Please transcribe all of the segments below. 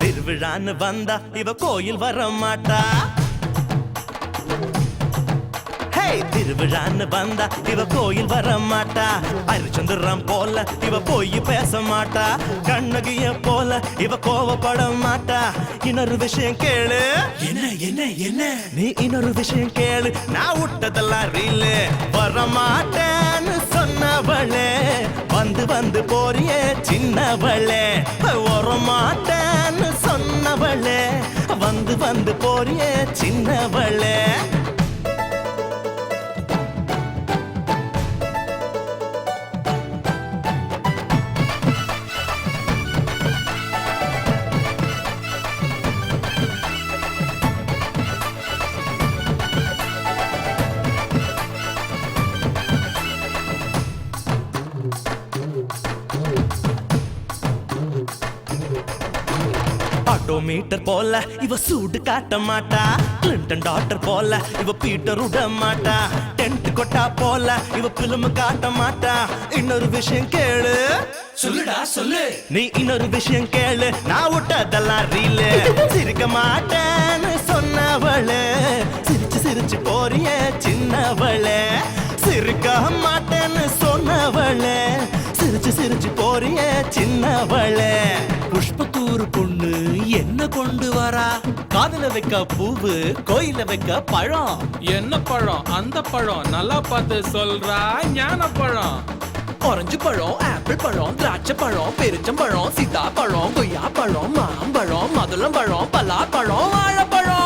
திருவிழான்னு வந்தா இவ கோயில் வர மாட்டா. திருவிழான்னு வந்தா இவ கோயில் வர மாட்டா. அரிச்சந்திரம் போல இவ போய் பேச மாட்டா. கண்ணகிய போல இவ கோவப்பட மாட்டா. இன்னொரு விஷயம் கேளு. என்ன என்ன என்ன? நீ இன்னொரு விஷயம் கேளு. நான் விட்டதெல்லாம் ரீலு. வர மாட்டேன்னு சொன்னவளே வந்து வந்து போறியே சின்னவளே. வர மாட்டேன்னு சொன்னவளே வந்து வந்து போறியே சின்னவளே. மீட்டர் போல இவ சூடு காட்ட மாட்டா. கிளின்டன் டாக்டர் போல இவ பீட்டர் விட மாட்டா. டென்ட் கொட்டா போல இவ பிலிம் காட்ட மாட்டா. இன்னொரு விஷயம் கேளு. சொல்லுடா சொல்லு. நீ இன்னொரு விஷயம் கேளு. நான் விட்டதெல்லாம் ரீலு. சிரிக்க மாட்டேன்னு சொன்னவளே சிரிச்சு சிரிச்சு போறிய சின்னவளே. சிரிக்க மாட்டேன்னு சொன்னவளே சிரிச்சு சிரிச்சு போறிய சின்னவளே. புஷ்பத்தூர் பொண்ணு என்ன கொண்டு வரா? காதுல வைக்க பூவு, கோயில வைக்க பழம். என்ன பழம்? அந்த பழம் நல்லா பார்த்து சொல்றா. ஞான பழம். ஆரஞ்சு பழம், ஆப்பிள் பழம், திராட்சை பழம், பெருச்சம்பழம், சீதா பழம், கொய்யா பழம், மாம்பழம், மதுளம் பழம், பலாப்பழம், வாழைப்பழம்.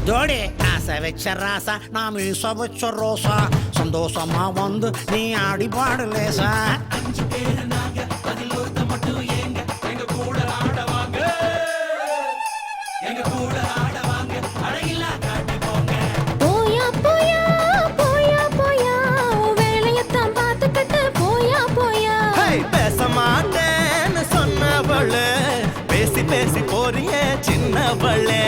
ஜோடி ஆசை வச்ச ராசா நான் மீச வச்ச ரோசா. சந்தோஷமா வந்து நீ ஆடி பாடு லேசா. 5 பேரு நாங்க, அதில் ஒருத்த மட்டும் எங்க கூட ஆடவாங்க. எங்க கூட ஆடவாங்க. அழகில்லா காட்டி போங்க. போயா போயா போயா போயா வேலையத்தான் பார்த்துக்கிட்டு போயா போயா. பேச மாட்டேன்னு சொன்னவளே பேசி பேசி போறிய சின்னவளே.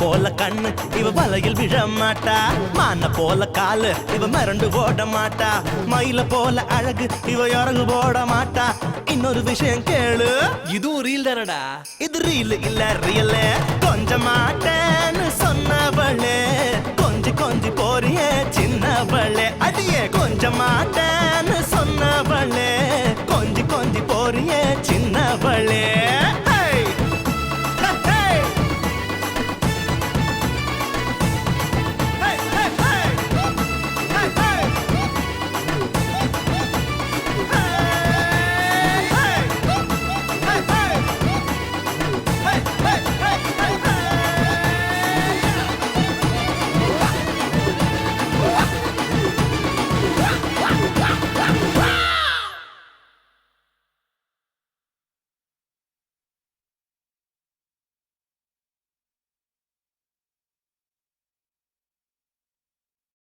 போல கண்ணு இவ வலையில் விழ மாட்டா. மான போல காலு இவ மறந்து ஓட மாட்டா. மயில போல அழகு இவ இறங்கு போட மாட்டா. இன்னொரு விஷயம் கேளு. இதுவும் ரீல் தானடா? இது ரீல் இல்ல ரியல். கொஞ்ச மாட்டேன்னு சொன்னவளே கொஞ்சி கொஞ்சி போறிய சின்னவளே. அடியே கொஞ்ச